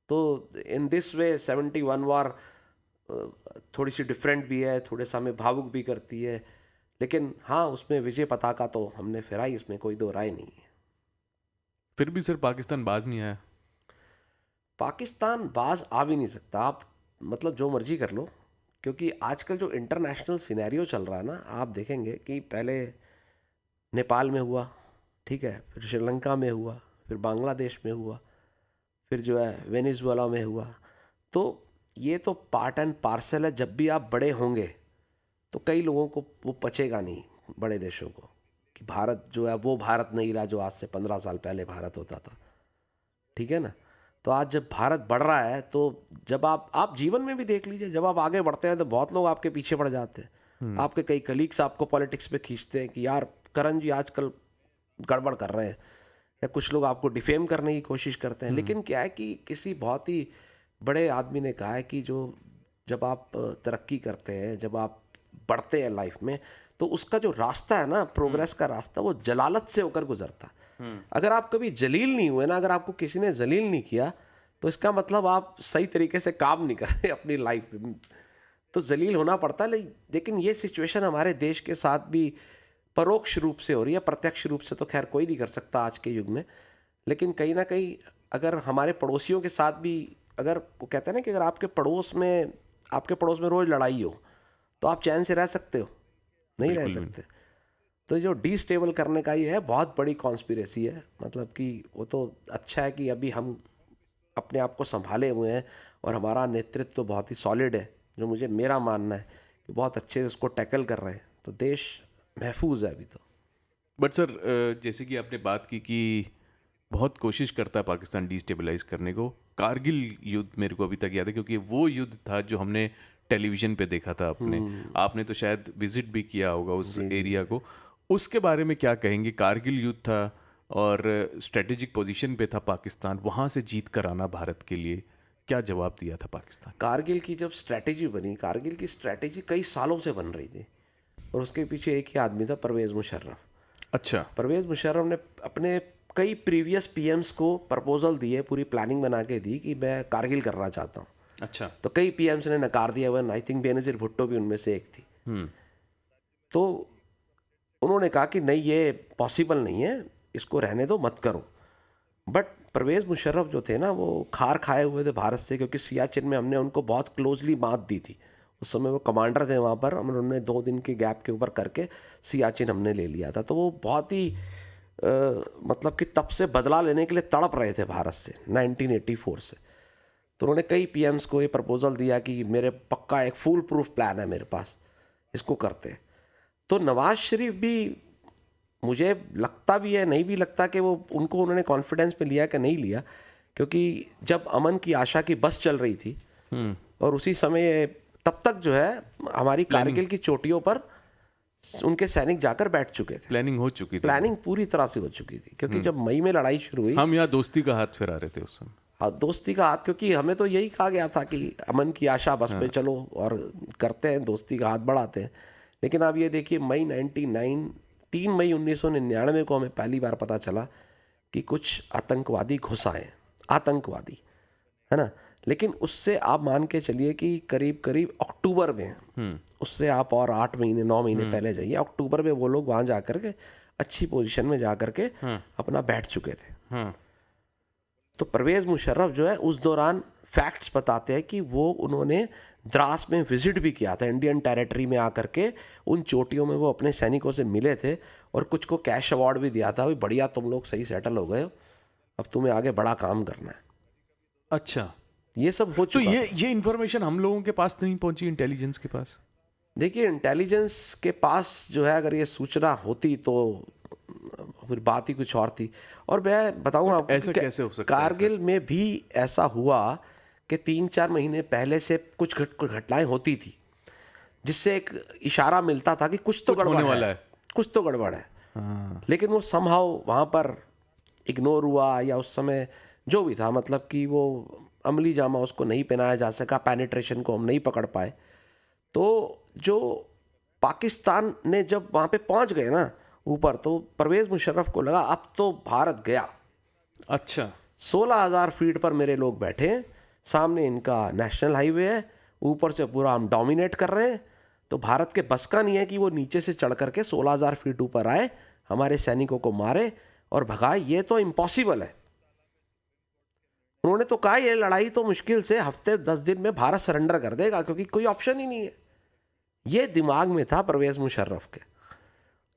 तो इन दिस वे 71 वार थोड़ी सी डिफरेंट भी है, थोड़े सा हमें भावुक भी करती है, लेकिन हाँ उसमें विजय पताका तो हमने फहराई, इसमें कोई दो राय नहीं है। फिर भी सर पाकिस्तान बाज नहीं आया। पाकिस्तान बाज आ भी नहीं सकता, आप मतलब जो मर्जी कर लो, क्योंकि आजकल जो इंटरनेशनल सिनेरियो चल रहा है ना, आप देखेंगे कि पहले नेपाल में हुआ, ठीक है, फिर श्रीलंका में हुआ, फिर बांग्लादेश में हुआ, फिर जो है वेनेजुएला में हुआ। तो ये तो पार्ट एंड पार्सल है। जब भी आप बड़े होंगे तो कई लोगों को वो पचेगा नहीं, बड़े देशों को, कि भारत जो है वो भारत नहीं रहा जो आज से 15 साल पहले भारत होता था, ठीक है ना। तो आज जब भारत बढ़ रहा है, तो जब आप जीवन में भी देख लीजिए, जब आप आगे बढ़ते हैं तो बहुत लोग आपके पीछे पड़ जाते हैं। आपके कई कलीग्स आपको पॉलिटिक्स पे खींचते हैं कि यार करण जी आजकल गड़बड़ कर रहे हैं, या कुछ लोग आपको डिफेम करने की कोशिश करते हैं। लेकिन क्या है कि किसी बहुत ही बड़े आदमी ने कहा है कि जब आप तरक्की करते हैं, जब आप बढ़ते हैं लाइफ में, तो उसका जो रास्ता है ना, प्रोग्रेस का रास्ता, वो जलालत से होकर गुजरता है। अगर आप कभी जलील नहीं हुए ना, अगर आपको किसी ने जलील नहीं किया, तो इसका मतलब आप सही तरीके से काम नहीं कर रहे अपनी लाइफ में। तो जलील होना पड़ता है। लेकिन ये सिचुएशन हमारे देश के साथ भी परोक्ष रूप से हो रही है, प्रत्यक्ष रूप से तो खैर कोई नहीं कर सकता आज के युग में। लेकिन कहीं ना कहीं अगर हमारे पड़ोसियों के साथ भी, अगर वो कहते हैं ना कि अगर आपके पड़ोस में रोज़ लड़ाई हो तो आप चैन से रह सकते हो? नहीं रह सकते। तो जो डिस्टेबल करने का ये है, बहुत बड़ी कॉन्स्पिरेसी है। मतलब कि वो तो अच्छा है कि अभी हम अपने आप को संभाले हुए हैं और हमारा नेतृत्व तो बहुत ही सॉलिड है, जो मेरा मानना है कि बहुत अच्छे से उसको टैकल कर रहे हैं, तो देश महफूज है अभी तो। बट सर जैसे कि आपने बात की कि बहुत कोशिश करता है पाकिस्तान डिस्टेबलाइज करने को। कारगिल युद्ध मेरे को अभी तक याद है, क्योंकि वो युद्ध था जो हमने टेलीविजन पे देखा था आपने तो शायद विजिट भी किया होगा उस एरिया को। उसके बारे में क्या कहेंगे? कारगिल युद्ध था और स्ट्रेटेजिक पोजीशन पे था पाकिस्तान, वहाँ से जीत कर आना भारत के लिए, क्या जवाब दिया था पाकिस्तान? कारगिल की जब स्ट्रैटेजी बनी, कारगिल की स्ट्रैटेजी कई सालों से बन रही थी और उसके पीछे एक ही आदमी था, परवेज़ मुशर्रफ। अच्छा। परवेज़ मुशर्रफ ने अपने कई प्रीवियस पीएम्स को प्रपोजल दिए, पूरी प्लानिंग बना के दी कि मैं कारगिल करना चाहता हूँ। अच्छा। तो कई पीएम्स ने नकार दिया, one I think Benazir Bhutto भी उनमें से एक थी। तो उन्होंने कहा कि नहीं, ये पॉसिबल नहीं है, इसको रहने दो, मत करो। बट परवेज़ मुशर्रफ जो थे ना, वो खार खाए हुए थे भारत से, क्योंकि सियाचिन में हमने उनको बहुत क्लोजली मात दी थी। उस समय वो कमांडर थे वहाँ पर, उन्होंने 2 दिन के गैप के ऊपर करके सियाचिन हमने ले लिया था। तो वो बहुत ही मतलब कि तब से बदला लेने के लिए तड़प रहे थे भारत से 1984 से। तो उन्होंने कई पीएम्स को ये प्रपोजल दिया कि मेरे पक्का एक फुल प्रूफ प्लान है मेरे पास, इसको करते। तो नवाज शरीफ भी, मुझे लगता भी है, नहीं भी लगता कि वो उनको उन्होंने कॉन्फिडेंस पे लिया कि नहीं लिया, क्योंकि जब अमन की आशा की बस चल रही थी और उसी समय तब तक जो है हमारी कारगिल की चोटियों पर उनके सैनिक जाकर बैठ चुके थे। प्लानिंग हो चुकी थी, प्लानिंग पूरी तरह से हो चुकी थी, क्योंकि जब मई में लड़ाई शुरू हुई, हम यहाँ दोस्ती का हाथ फैला रहे थे उस समय। हाँ, दोस्ती का हाथ, क्योंकि हमें तो यही कहा गया था कि अमन की आशा बस पे चलो और करते हैं, दोस्ती का हाथ बढ़ाते हैं। लेकिन आप ये देखिए, 3 मई 1999 को हमें पहली बार पता चला कि कुछ आतंकवादी घुस आए, आतंकवादी, है ना। लेकिन उससे आप मान के चलिए कि करीब करीब अक्टूबर में, उससे आप और 8 महीने 9 महीने पहले जाइए, अक्टूबर में वो लोग वहाँ जा कर के अच्छी पोजीशन में जा कर के अपना बैठ चुके थे। तो परवेज़ मुशर्रफ जो है उस दौरान फैक्ट्स बताते हैं कि उन्होंने द्रास में विजिट भी किया था, इंडियन टेरिटरी में आकर के उन चोटियों में वो अपने सैनिकों से मिले थे और कुछ को कैश अवार्ड भी दिया था, भाई बढ़िया, तुम लोग सही सेटल हो गए हो, अब तुम्हें आगे बड़ा काम करना है। अच्छा, ये सब हो चुका। तो ये इन्फॉर्मेशन हम लोगों के पास नहीं पहुंची, इंटेलिजेंस के पास? देखिए, इंटेलिजेंस के पास जो है, अगर ये सूचना होती तो फिर बात ही कुछ और थी। और मैं बताऊँ आपको ऐसा कि कैसे हो सकता है? कारगिल में भी ऐसा हुआ कि 3-4 महीने पहले से कुछ घटनाएं होती थी, जिससे एक इशारा मिलता था कि कुछ तो कुछ होने गड़बड़ वाला है, है। कुछ तो गड़बड़ है। हाँ। लेकिन वो समहाउ वहाँ पर इग्नोर हुआ, या उस समय जो भी था, मतलब कि वो अमली जामा उसको नहीं पहनाया जा सका, पेनिट्रेशन को हम नहीं पकड़ पाए। तो जो पाकिस्तान ने जब वहाँ पे पहुँच गए ना ऊपर, तो परवेज़ मुशर्रफ को लगा अब तो भारत गया। अच्छा। 16,000 फीट पर मेरे लोग बैठे हैं, सामने इनका नेशनल हाईवे है, ऊपर से पूरा हम डोमिनेट कर रहे हैं। तो भारत के बस का नहीं है कि वो नीचे से चढ़ करके 16,000 फीट ऊपर आए, हमारे सैनिकों को मारे और भगाए। ये तो इम्पॉसिबल है। उन्होंने तो कहा ये लड़ाई तो मुश्किल से हफ्ते 10 दिन में भारत सरेंडर कर देगा, क्योंकि कोई ऑप्शन ही नहीं है। ये दिमाग में था परवेज़ मुशर्रफ के।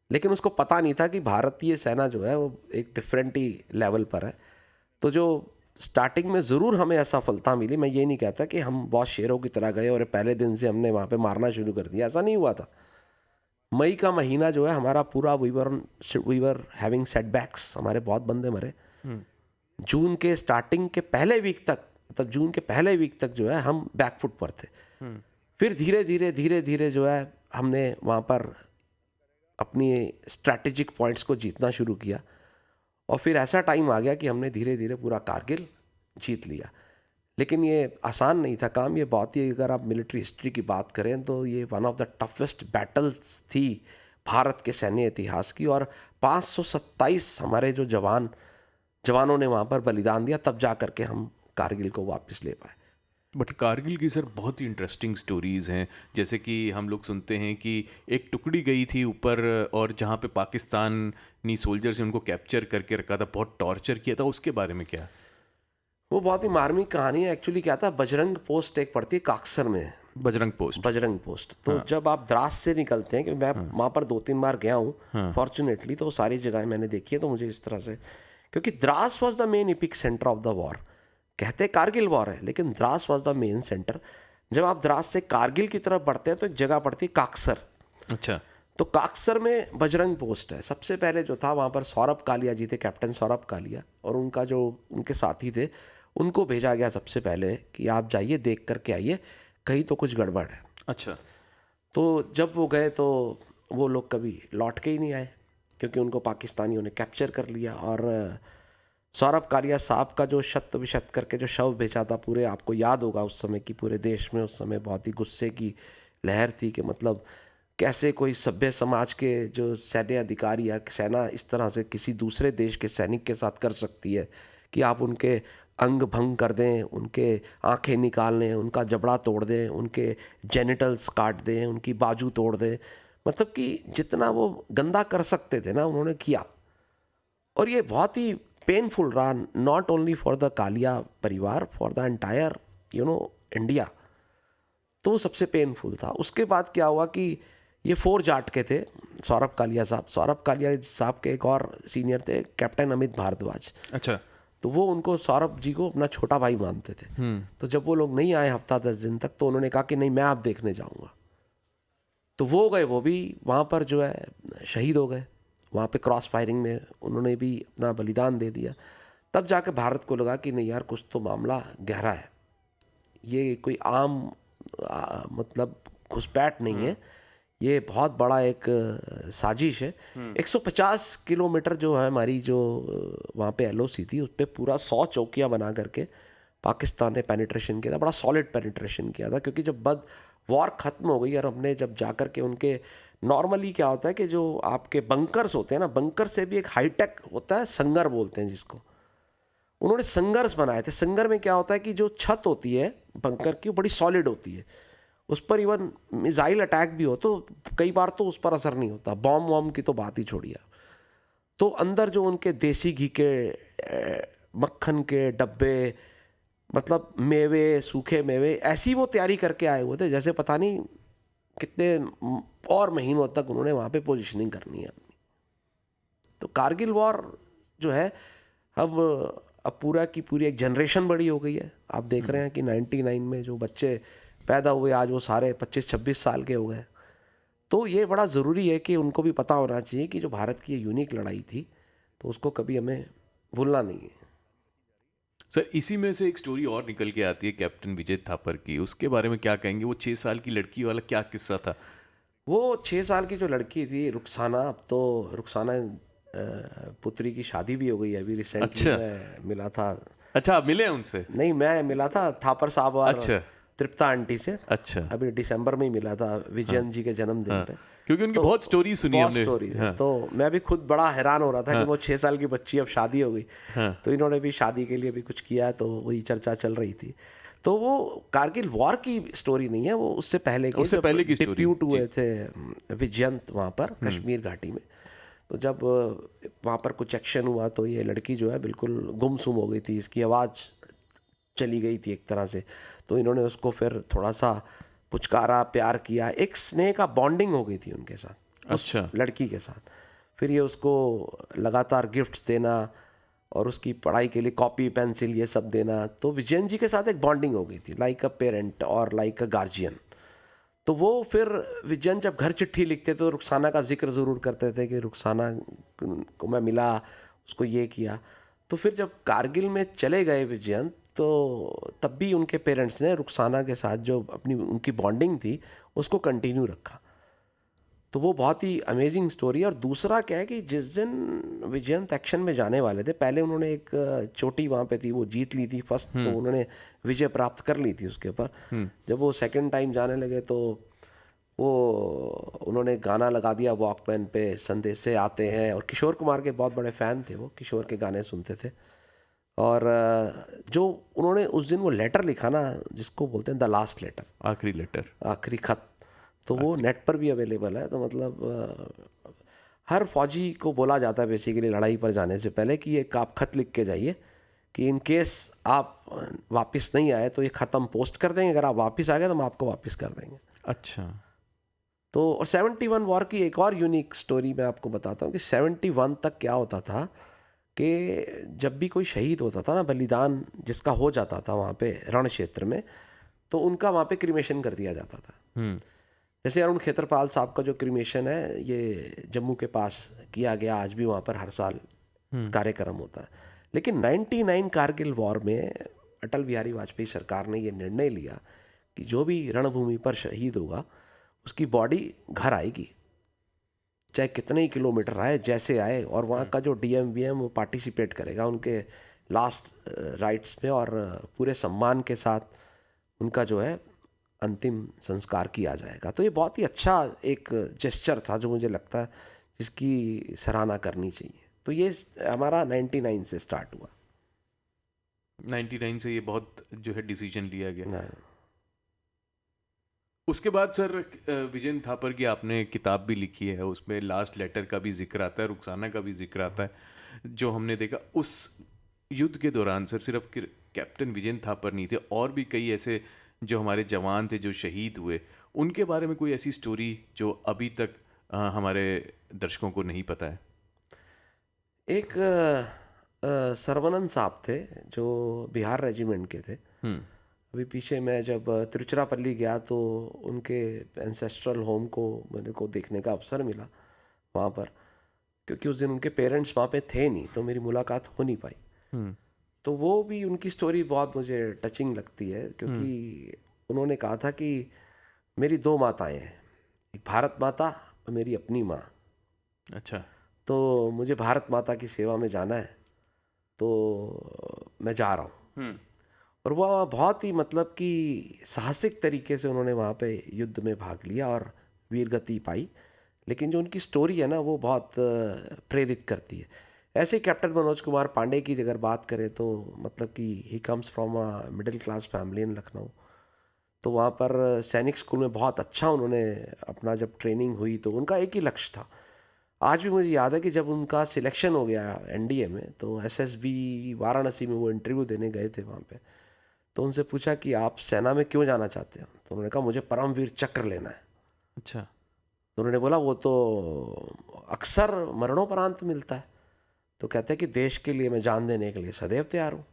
लेकिन उसको पता नहीं था कि भारतीय सेना जो है वो एक डिफरेंट ही लेवल पर है। तो जो स्टार्टिंग में ज़रूर हमें असफलता मिली, मैं ये नहीं कहता कि हम बहुत शेरों की तरह गए और पहले दिन से हमने वहाँ पे मारना शुरू कर दिया, ऐसा नहीं हुआ था। मई का महीना जो है हमारा पूरा वी वर हैविंग सेटबैक्स, हमारे बहुत बंदे मरे। जून के स्टार्टिंग के पहले वीक तक, मतलब जून के पहले वीक तक जो है हम बैकफुट पर थे। फिर धीरे धीरे जो है हमने वहाँ पर अपनी स्ट्रैटेजिक पॉइंट्स को जीतना शुरू किया, और फिर ऐसा टाइम आ गया कि हमने धीरे धीरे पूरा कारगिल जीत लिया। लेकिन ये आसान नहीं था काम, ये बहुत ही, अगर आप मिलिट्री हिस्ट्री की बात करें तो ये one of the toughest battles थी भारत के सैन्य इतिहास की। और 527 हमारे जो जवानों ने वहाँ पर बलिदान दिया, तब जा करके हम कारगिल को वापस ले पाए। बट कारगिल की सर बहुत ही इंटरेस्टिंग स्टोरीज हैं। जैसे कि हम लोग सुनते हैं कि एक टुकड़ी गई थी ऊपर, और जहाँ पे पाकिस्तानी सोल्जर्स ने उनको कैप्चर करके रखा था, बहुत टॉर्चर किया था, उसके बारे में क्या? वो बहुत ही मार्मिक कहानी है। एक्चुअली क्या था, बजरंग पोस्ट एक पड़ती है काक्सर में, बजरंग पोस्ट। तो जब आप द्रास से निकलते हैं, कि मैं वहाँ पर 2-3 बार गया हूँ फॉर्चुनेटली, तो सारी जगह मैंने देखी है। तो मुझे इस तरह से, क्योंकि Dras was the main epic centre of the war. कहते कारगिल वॉर है, लेकिन Dras was the main centre. जब आप द्रास से कारगिल की तरफ बढ़ते हैं तो एक जगह पड़ती है काक्सर। अच्छा। तो काक्सर में बजरंग पोस्ट है। सबसे पहले जो था वहाँ पर सौरभ कालिया जी थे, कैप्टन सौरभ कालिया, और उनका जो उनके साथी थे, उनको भेजा गया सबसे पहले कि आप जाइए, देख करके आइए, कहीं तो कुछ गड़बड़ है। अच्छा। तो जब वो गए तो वो लोग कभी लौट के ही नहीं आए, क्योंकि उनको पाकिस्तानियों ने कैप्चर कर लिया। और सौरभ कालिया साहब का जो शत विशत करके जो शव भेजा था, पूरे आपको याद होगा उस समय की, पूरे देश में उस समय बहुत ही गुस्से की लहर थी कि मतलब कैसे कोई सभ्य समाज के जो सैन्य अधिकारी या सेना इस तरह से किसी दूसरे देश के सैनिक के साथ कर सकती है कि आप उनके अंग भंग कर दें, उनके आंखें निकाल लें, उनका जबड़ा तोड़ दें, उनके जेनिटल्स काट दें, उनकी बाजू तोड़ दें। मतलब कि जितना वो गंदा कर सकते थे ना, उन्होंने किया। और ये बहुत ही पेनफुल रहा, not only for the Kalia परिवार, फॉर द एंटायर इंडिया। तो वो सबसे पेनफुल था। उसके बाद क्या हुआ कि ये 4 जाट के थे सौरभ कालिया साहब। सौरभ कालिया साहब के एक और सीनियर थे, कैप्टन अमित भारद्वाज। अच्छा। तो वो उनको, सौरभ जी को अपना छोटा भाई मानते थे। तो जब वो लोग नहीं आए हफ्ता 10 दिन तक, तो उन्होंने कहा कि नहीं, मैं आप देखने जाऊंगा। तो वो गए, वो भी वहाँ पर जो है शहीद हो गए। वहाँ पे क्रॉस फायरिंग में उन्होंने भी अपना बलिदान दे दिया। तब जाके भारत को लगा कि नहीं यार, कुछ तो मामला गहरा है, ये कोई आम मतलब घुसपैठ नहीं है, ये बहुत बड़ा एक साजिश है। 150 किलोमीटर जो है हमारी जो वहाँ पे LOC थी, उस पर पूरा 100 चौकियाँ बना करके पाकिस्तान ने पेनिट्रेशन किया था, बड़ा सॉलिड पेनिट्रेशन किया था। क्योंकि जब वॉर ख़त्म हो गई और हमने जब जा कर के उनके, नॉर्मली क्या होता है कि जो आपके बंकर्स होते हैं ना, बंकर से भी एक हाईटेक होता है, संगर बोलते हैं जिसको, उन्होंने संगर्स बनाए थे। संगर में क्या होता है कि जो छत होती है बंकर की, वो बड़ी सॉलिड होती है, उस पर इवन मिसाइल अटैक भी हो तो कई बार तो उस पर असर नहीं होता, बॉम्ब वॉम्ब की तो बात ही छोड़िए। तो अंदर जो उनके देसी घी के, मक्खन के डब्बे, मतलब मेवे, सूखे मेवे, ऐसी वो तैयारी करके आए हुए थे जैसे पता नहीं कितने और महीनों तक उन्होंने वहाँ पे पोजीशनिंग करनी है अपनी। तो कारगिल वॉर जो है, अब पूरा की पूरी एक जनरेशन बड़ी हो गई है। आप देख रहे हैं कि 99 में जो बच्चे पैदा हुए, आज वो सारे 25-26 साल के हो गए। तो ये बड़ा ज़रूरी है कि उनको भी पता होना चाहिए कि जो भारत की ये यूनिक लड़ाई थी तो उसको कभी हमें भूलना नहीं है। सर इसी में से एक स्टोरी और निकल के आती है कैप्टन विजय थापर की, उसके बारे में क्या कहेंगे? वो 6 साल की लड़की वाला क्या किस्सा था? वो 6 साल की जो लड़की थी रुखसाना, अब तो रुखसाना पुत्री की शादी भी हो गई है। अभी रिसेंटली अच्छा। मैं मिला था। अच्छा, आप मिले हैं उनसे? नहीं, मैं मिला था थापर साहब और अच्छा। तृप्ता आंटी से। अच्छा। अभी दिसंबर में ही मिला था विजयन जी के जन्मदिन हाँ, पे। क्योंकि उनकी तो बहुत स्टोरी सुनी बहुत हमने। स्टोरीज है। हाँ। तो मैं भी खुद बड़ा हैरान हो रहा था कि वो 6 साल की बच्ची अब शादी हो गई। हाँ। तो इन्होंने भी शादी के लिए भी कुछ किया, तो वही चर्चा चल रही थी। तो वो कारगिल वॉर की स्टोरी नहीं है, वो उससे पहले की, उससे जब पहले की स्टोरी। डिप्यूट जी। हुए थे विजयंत वहाँ पर कश्मीर घाटी में। तो जब वहाँ पर कुछ एक्शन हुआ तो ये लड़की जो है बिल्कुल गुमसुम हो गई थी, इसकी आवाज़ चली गई थी एक तरह से। तो इन्होंने उसको फिर थोड़ा सा पुचकारा, प्यार किया, एक स्नेह का बॉन्डिंग हो गई थी उनके साथ, उस अच्छा। लड़की के साथ। फिर ये उसको लगातार गिफ्ट्स देना और उसकी पढ़ाई के लिए कॉपी पेंसिल ये सब देना। तो विजयन जी के साथ एक बॉन्डिंग हो गई थी, लाइक अ पेरेंट और लाइक अ गार्जियन। तो वो फिर विजयन जब घर चिट्ठी लिखते तो रुखसाना का जिक्र ज़रूर करते थे कि रुखसाना को मैं मिला, उसको ये किया। तो फिर जब कारगिल में चले गए विजयन, तो तब भी उनके पेरेंट्स ने रुखसाना के साथ जो अपनी उनकी बॉन्डिंग थी उसको कंटिन्यू रखा। तो वो बहुत ही अमेजिंग स्टोरी है। और दूसरा क्या है कि जिस दिन विजयंत एक्शन में जाने वाले थे, पहले उन्होंने एक चोटी वहाँ पे थी वो जीत ली थी फर्स्ट, तो उन्होंने विजय प्राप्त कर ली थी उसके ऊपर। जब वो सेकंड टाइम जाने लगे तो वो उन्होंने गाना लगा दिया वॉकमैन पे, संदेश से आते हैं। और किशोर कुमार के बहुत बड़े फ़ैन थे वो, किशोर के गाने सुनते थे। और जो उन्होंने उस दिन वो लेटर लिखा ना, जिसको बोलते हैं द लास्ट लेटर, आखिरी लेटर। आखिरी खत, तो वो नेट पर भी अवेलेबल है। तो मतलब हर फौजी को बोला जाता है बेसिकली लड़ाई पर जाने से पहले कि एक आप खत लिख के जाइए कि इन केस आप वापस नहीं आए तो ये खत हम पोस्ट कर देंगे, अगर आप वापस आ गए तो हम आपको वापस कर देंगे। अच्छा। तो और 71 वॉर की एक और यूनिक स्टोरी मैं आपको बताता हूँ कि 71 तक क्या होता था कि जब भी कोई शहीद होता था ना, बलिदान जिसका हो जाता था वहाँ पे रण क्षेत्र में, तो उनका वहाँ पे क्रिमेशन कर दिया जाता था। जैसे अरुण खेत्रपाल साहब का जो क्रिमेशन है ये जम्मू के पास किया गया, आज भी वहाँ पर हर साल कार्यक्रम होता है। लेकिन 99 कारगिल वॉर में अटल बिहारी वाजपेयी सरकार ने ये निर्णय लिया कि जो भी रणभूमि पर शहीद होगा उसकी बॉडी घर आएगी, चाहे कितने ही किलोमीटर आए, जैसे आए। और वहाँ का जो DMVM वो पार्टिसिपेट करेगा उनके लास्ट राइट्स में, और पूरे सम्मान के साथ उनका जो है अंतिम संस्कार किया जाएगा। तो ये बहुत ही अच्छा एक जेस्चर था जो मुझे लगता है जिसकी सराहना करनी चाहिए। तो ये हमारा 99 से स्टार्ट हुआ। 99 से ये बहुत जो है डिसीजन लिया गया। हाँ। उसके बाद सर विजय थापर की आपने किताब भी लिखी है, उसमें लास्ट लेटर का भी जिक्र आता है, रुखसाना का भी जिक्र आता है। जो हमने देखा उस युद्ध के दौरान सर, सिर्फ कैप्टन विजय थापर नहीं थे, और भी कई ऐसे जो हमारे जवान थे जो शहीद हुए, उनके बारे में कोई ऐसी स्टोरी जो अभी तक हमारे दर्शकों को नहीं पता है? एक सर्वनंद साहब थे जो बिहार रेजिमेंट के थे। अभी पीछे मैं जब तिरुचिरापल्ली गया तो उनके एंसेस्ट्रल होम को मेरे को देखने का अवसर मिला वहाँ पर, क्योंकि उस दिन उनके पेरेंट्स वहाँ पे थे नहीं, तो मेरी मुलाकात हो नहीं पाई। तो वो भी उनकी स्टोरी बहुत मुझे टचिंग लगती है, क्योंकि उन्होंने कहा था कि मेरी 2 माताएं हैं, एक भारत माता और मेरी अपनी माँ। अच्छा। तो मुझे भारत माता की सेवा में जाना है, तो मैं जा रहा हूँ। और वह बहुत ही मतलब कि साहसिक तरीके से उन्होंने वहाँ पे युद्ध में भाग लिया और वीरगति पाई। लेकिन जो उनकी स्टोरी है ना वो बहुत प्रेरित करती है। ऐसे कैप्टन मनोज कुमार पांडे की अगर बात करें तो मतलब कि he comes from a middle class family in Lucknow. तो वहाँ पर सैनिक स्कूल में बहुत अच्छा उन्होंने अपना जब ट्रेनिंग हुई तो उनका एक ही लक्ष्य था। आज भी मुझे याद है कि जब उनका सिलेक्शन हो गया NDA में, तो SSB वाराणसी में वो इंटरव्यू देने गए थे वहाँ पे। तो उनसे पूछा कि आप सेना में क्यों जाना चाहते हो, तो उन्होंने कहा मुझे परमवीर चक्र लेना है। अच्छा। तो उन्होंने बोला वो तो अक्सर मरणोपरांत मिलता है। तो कहते हैं कि देश के लिए मैं जान देने के लिए सदैव तैयार हूँ।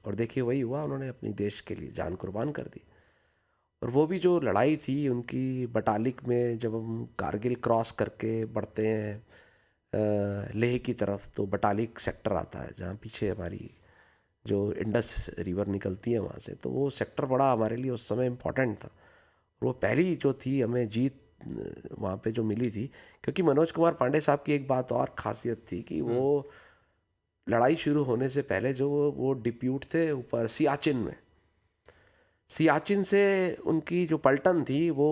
और देखिए वही हुआ, उन्होंने अपनी देश के लिए जान कुर्बान कर दी। और वो भी जो लड़ाई थी उनकी बटालिक में, जब हम कारगिल क्रॉस करके बढ़ते हैं लेह की तरफ, तो बटालिक सेक्टर आता है जहाँ पीछे हमारी जो इंडस रिवर निकलती है वहाँ से, तो वो सेक्टर बड़ा हमारे लिए उस समय इम्पोर्टेंट था। वो पहली जो थी हमें जीत वहाँ पे जो मिली थी, क्योंकि मनोज कुमार पांडे साहब की एक बात और खासियत थी कि वो लड़ाई शुरू होने से पहले जो वो डिप्यूट थे ऊपर सियाचिन में, सियाचिन से उनकी जो पलटन थी वो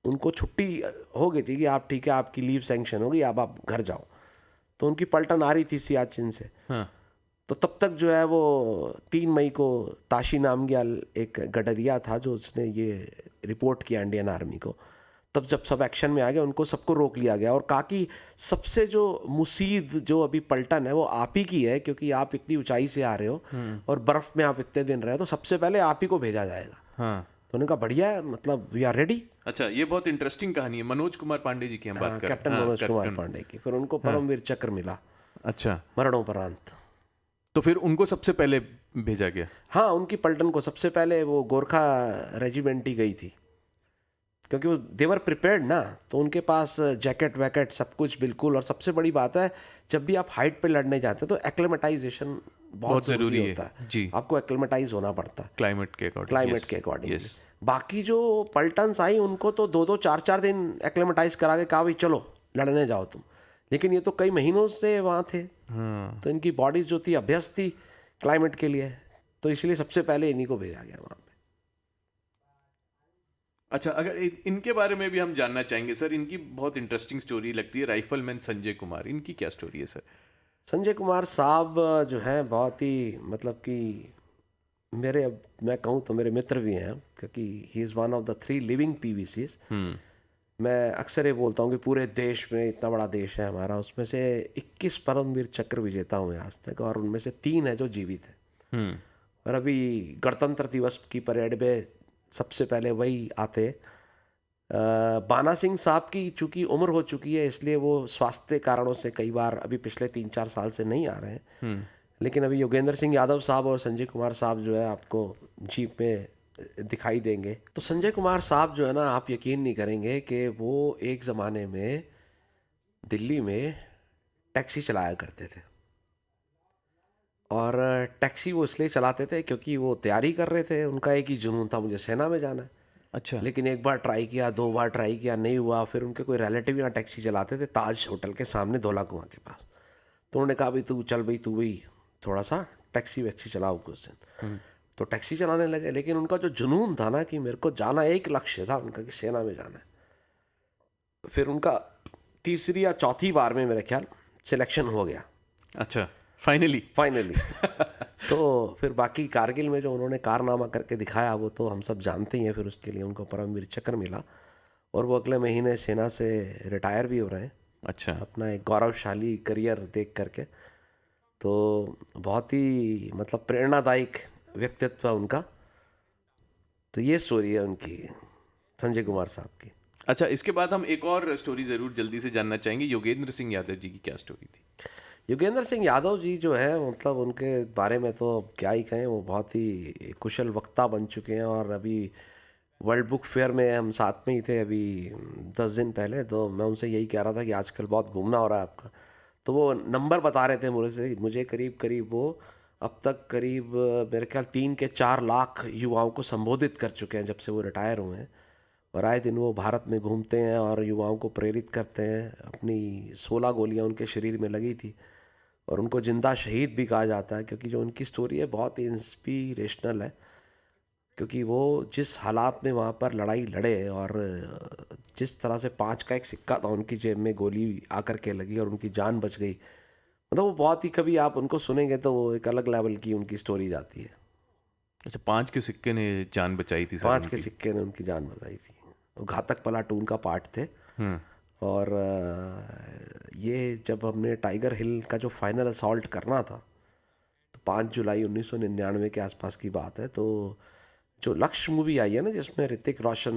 उनको छुट्टी हो गई थी कि आप ठीक है, आपकी लीव सैंक्शन होगी, अब आप घर जाओ। तो उनकी पलटन आ रही थी सियाचिन से। हाँ। तो तब तक जो है वो 3 मई को ताशी नामग्याल एक गडरिया था जो उसने ये रिपोर्ट किया इंडियन आर्मी को। तब जब सब एक्शन में आ गए, उनको सबको रोक लिया गया और कहा कि सबसे जो मुसीद जो अभी पलटन है वो आप ही की है, क्योंकि आप इतनी ऊंचाई से आ रहे हो और बर्फ में आप इतने दिन रहे हो, तो सबसे पहले आप ही को भेजा जाएगा। हाँ। तो उन्होंने कहा बढ़िया है, मतलब वी आर रेडी। अच्छा, ये बहुत इंटरेस्टिंग कहानी है। मनोज कुमार पांडे जी की हम बात कर रहे हैं। कैप्टन मनोज कुमार पांडे की। फिर उनको परमवीर चक्र मिला अच्छा, मरणोपरांत। तो फिर उनको सबसे पहले भेजा गया। हाँ, उनकी पलटन को सबसे पहले वो गोरखा रेजिमेंट ही गई थी, क्योंकि वो देवर प्रिपेयर्ड ना, तो उनके पास जैकेट वैकेट सब कुछ बिल्कुल। और सबसे बड़ी बात है, जब भी आप हाइट पे लड़ने जाते हैं तो एक्लेमेटाइजेशन बहुत ज़रूरी होता है जी। आपको एक्लेमेटाइज होना पड़ता है क्लाइमेट के अकॉर्डिंग। क्लाइमेट के अकॉर्डिंग। बाकी जो पलटन्स आई उनको तो 2-2 4-4 दिन एक्लेमेटाइज करा के कहा भाई चलो लड़ने जाओ तुम, लेकिन ये तो कई महीनों से वहाँ थे। तो इनकी बॉडीज जो थी अभ्यस्त थी क्लाइमेट के लिए, तो इसलिए सबसे पहले इन्हीं को भेजा गया वहाँ पे। अच्छा, अगर इनके बारे में भी हम जानना चाहेंगे सर। इनकी बहुत इंटरेस्टिंग स्टोरी लगती है, राइफलमैन संजय कुमार। इनकी क्या स्टोरी है सर? संजय कुमार साहब जो हैं बहुत ही, मतलब कि मेरे, अब मैं कहूँ तो मेरे मित्र भी हैं, क्योंकि he is one of the 3 living PVCs। मैं अक्सर ये बोलता हूँ कि पूरे देश में, इतना बड़ा देश है हमारा, उसमें से 21 परमवीर चक्र विजेता हुए आज तक, और उनमें से 3 है जो जीवित हैं। और अभी गणतंत्र दिवस की परेड में सबसे पहले वही आते। बाना सिंह साहब की चूँकि उम्र हो चुकी है, इसलिए वो स्वास्थ्य कारणों से कई बार अभी पिछले 3-4 साल से नहीं आ रहे हैं। लेकिन अभी योगेंद्र सिंह यादव साहब और संजय कुमार साहब जो है आपको जीप में दिखाई देंगे। तो संजय कुमार साहब जो है ना, आप यकीन नहीं करेंगे कि वो एक ज़माने में दिल्ली में टैक्सी चलाया करते थे। और टैक्सी वो इसलिए चलाते थे क्योंकि वो तैयारी कर रहे थे, उनका एक ही जुनून था, मुझे सेना में जाना है। अच्छा। लेकिन एक बार ट्राई किया, 2 बार ट्राई किया, नहीं हुआ। फिर उनके कोई रिलेटिव यहाँ टैक्सी चलाते थे ताज होटल के सामने धौला कुआं के पास। तो उन्होंने कहा भाई तू चल, भाई तू भी थोड़ा सा टैक्सी वैक्सी चलाओ कुछ दिन। तो टैक्सी चलाने लगे। लेकिन उनका जो जुनून था ना कि मेरे को जाना, एक लक्ष्य था उनका कि सेना में जाना है। फिर उनका तीसरी या चौथी बार में मेरे ख्याल सिलेक्शन हो गया। अच्छा, फाइनली। तो फिर बाकी कारगिल में जो उन्होंने कारनामा करके दिखाया वो तो हम सब जानते ही हैं। फिर उसके लिए उनको परमवीर चक्र मिला और वो अगले महीने सेना से रिटायर भी हो रहे हैं। अच्छा। अपना एक गौरवशाली करियर देख करके। तो बहुत ही मतलब प्रेरणादायक व्यक्तित्व है उनका। तो ये स्टोरी है उनकी, संजय कुमार साहब की। अच्छा, इसके बाद हम एक और स्टोरी ज़रूर जल्दी से जानना चाहेंगे। योगेंद्र सिंह यादव जी की क्या स्टोरी थी? योगेंद्र सिंह यादव जी जो है, मतलब उनके बारे में तो क्या ही कहें, वो बहुत ही कुशल वक्ता बन चुके हैं। और अभी वर्ल्ड बुक फेयर में हम साथ में ही थे अभी 10 दिन पहले, तो मैं उनसे यही कह रहा था कि आजकल बहुत घूमना हो रहा है आपका। तो वो नंबर बता रहे थे मुझे करीब वो अब तक करीब मेरे ख्याल 3 के 4 लाख युवाओं को संबोधित कर चुके हैं जब से वो रिटायर हुए हैं। और आए दिन वो भारत में घूमते हैं और युवाओं को प्रेरित करते हैं। अपनी 16 गोलियां उनके शरीर में लगी थी और उनको जिंदा शहीद भी कहा जाता है, क्योंकि जो उनकी स्टोरी है बहुत ही इंस्पिरेशनल है। क्योंकि वो जिस हालात में वहाँ पर लड़ाई लड़े और जिस तरह से 5 का एक सिक्का था उनकी जेब में, गोली आकर के लगी और उनकी जान बच गई, मतलब वो बहुत ही, कभी आप उनको सुनेंगे तो वो एक अलग लेवल की उनकी स्टोरी जाती है। अच्छा, 5 के सिक्के ने जान बचाई थी सर? 5 के सिक्के ने उनकी जान बचाई थी। वो घातक प्लाटून का पार्ट थे। और ये जब हमने टाइगर हिल का जो फाइनल असॉल्ट करना था, तो 5 जुलाई 1999 के आसपास की बात है। तो जो लक्ष्य मूवी आई है ना, जिसमें ऋतिक रोशन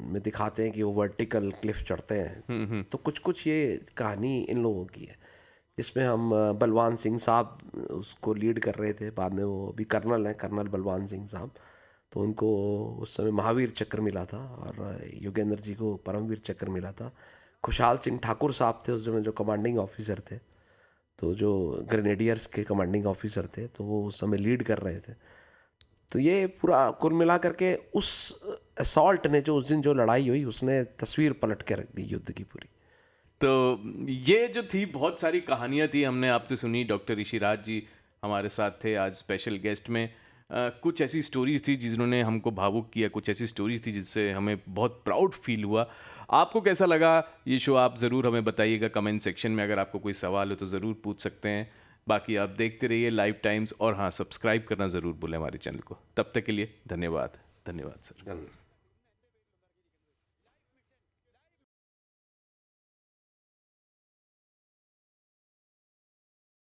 में दिखाते हैं कि वो वर्टिकल क्लिफ चढ़ते हैं, तो कुछ ये कहानी इन लोगों की है, जिसमें हम बलवान सिंह साहब उसको लीड कर रहे थे। बाद में वो अभी कर्नल हैं, कर्नल बलवान सिंह साहब। तो उनको उस समय महावीर चक्र मिला था और योगेंद्र जी को परमवीर चक्र मिला था। खुशहाल सिंह ठाकुर साहब थे उस समय जो कमांडिंग ऑफिसर थे, तो जो ग्रेनेडियर्स के कमांडिंग ऑफिसर थे, तो वो उस समय लीड कर रहे थे। तो ये पूरा कुल मिला करके उस असॉल्ट ने, जो उस दिन जो लड़ाई हुई, उसने तस्वीर पलट के रख दी युद्ध की पूरी। तो ये जो थी, बहुत सारी कहानियाँ थी हमने आपसे सुनी। डॉक्टर ऋषिराज जी हमारे साथ थे आज स्पेशल गेस्ट में। कुछ ऐसी स्टोरीज थी जिन्होंने हमको भावुक किया, कुछ ऐसी स्टोरीज थी जिससे हमें बहुत प्राउड फील हुआ। आपको कैसा लगा ये शो, आप ज़रूर हमें बताइएगा कमेंट सेक्शन में। अगर आपको कोई सवाल हो तो ज़रूर पूछ सकते हैं। बाकी आप देखते रहिए लाइव टाइम्स, और हाँ, सब्सक्राइब करना ज़रूर भूलें हमारे चैनल को। तब तक के लिए धन्यवाद। धन्यवाद सर।